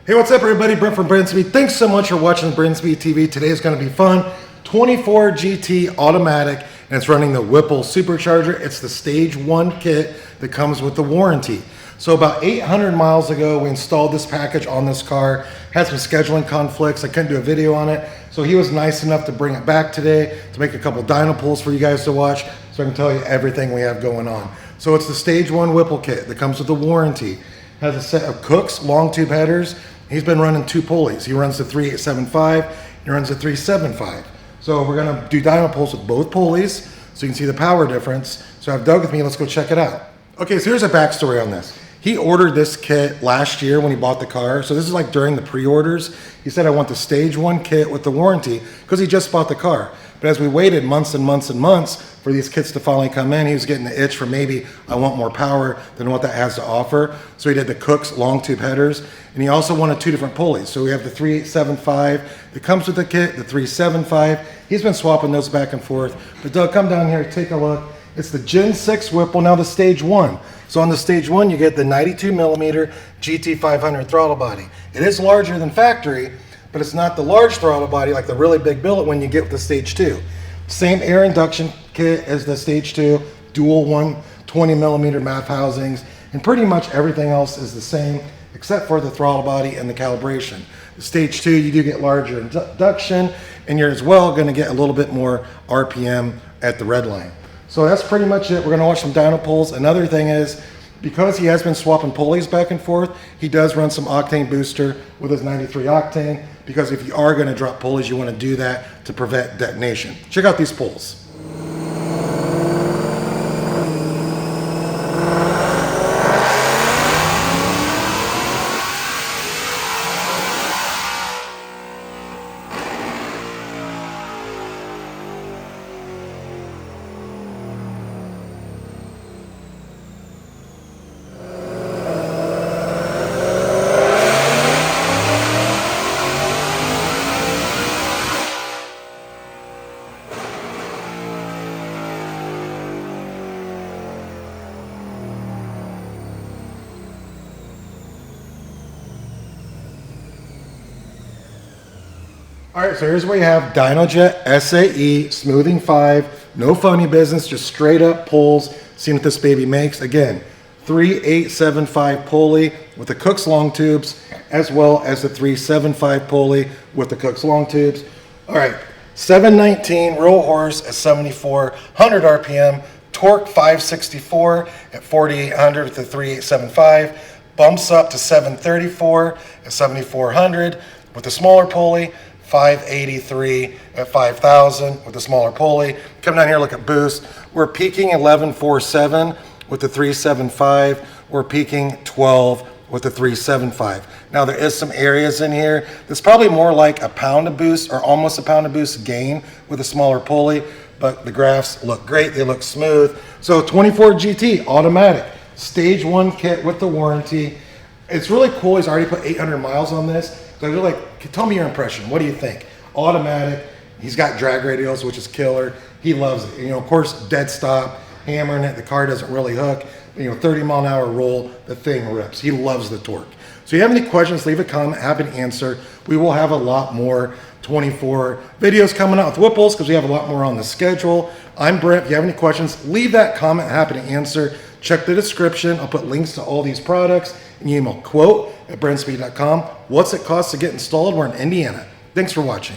Hey, what's up everybody? Brent from Brinsby. Thanks so much for watching Brinsby TV. Today is going to be fun. 24 GT automatic, and it's running the Whipple Supercharger. It's the stage 1 kit that comes with the warranty. So about 800 miles ago, we installed this package on this car. Had some scheduling conflicts. I couldn't do a video on it. So he was nice enough to bring it back today to make a couple dyno pulls for you guys to watch so I can tell you everything we have going on. So it's the stage 1 Whipple kit that comes with the warranty. Has a set of KOOKS long tube headers. He's been running 2 pulleys. He runs the 3875, he runs the 375. So we're gonna do dyno pulls with both pulleys so you can see the power difference. So I have Doug with me, let's go check it out. Okay, so here's a backstory on this. He ordered this kit last year when he bought the car. So this is like during the pre-orders. He said, I want the stage 1 kit with the warranty because he just bought the car. But as we waited months and months and months for these kits to finally come in, he was getting the itch for maybe I want more power than what that has to offer. So he did the KOOKS long tube headers, and he also wanted 2 different pulleys. So we have the 3875 that comes with the kit, the 375. He's been swapping those back and forth. But Doug, come down here, take a look. It's the Gen 6 Whipple, now the stage 1. So on the stage 1, you get the 92 millimeter GT500 throttle body. It is larger than factory, but it's not the large throttle body like the really big billet when you get with the stage 2. Same air induction kit as the stage 2, dual 120 millimeter MAF housings, and pretty much everything else is the same except for the throttle body and the calibration. The stage 2, you do get larger induction, and you're as well going to get a little bit more RPM at the red line. So that's pretty much it. We're going to watch some dyno pulls. Another thing is, because he has been swapping pulleys back and forth, he does run some octane booster with his 93 octane, because if you are going to drop pulleys, you want to do that to prevent detonation. Check out these pulls. All right, so here's what you have. DynoJet SAE, smoothing 5, no phony business, just straight up pulls. Seeing what this baby makes. Again, 3875 pulley with the KOOKS long tubes, as well as the 375 pulley with the KOOKS long tubes. All right, 719 real horse at 7400 RPM, torque 564 at 4800 with the 3875, bumps up to 734 at 7400 with the smaller pulley, 583 at 5,000 with the smaller pulley. Come down here, look at boost. We're peaking 1147 with the 375. We're peaking 12 with the 375. Now there is some areas in here that's probably more like a pound of boost or almost a pound of boost gain with a smaller pulley, but the graphs look great, they look smooth. So 24 GT automatic, stage 1 kit with the warranty. It's really cool, he's already put 800 miles on this. So you're like, tell me your impression. What do you think? Automatic. He's got drag radials, which is killer. He loves it. You know, of course, dead stop, hammering it. The car doesn't really hook. 30-mile-an-hour roll, the thing rips. He loves the torque. So if you have any questions, leave a comment. Happy to answer. We will have a lot more 24 videos coming out with Whipples because we have a lot more on the schedule. I'm Brent. If you have any questions, leave that comment. Happy to answer. Check the description. I'll put links to all these products. And you email quote@brentspeed.com. What's it cost to get installed? We're in Indiana. Thanks for watching.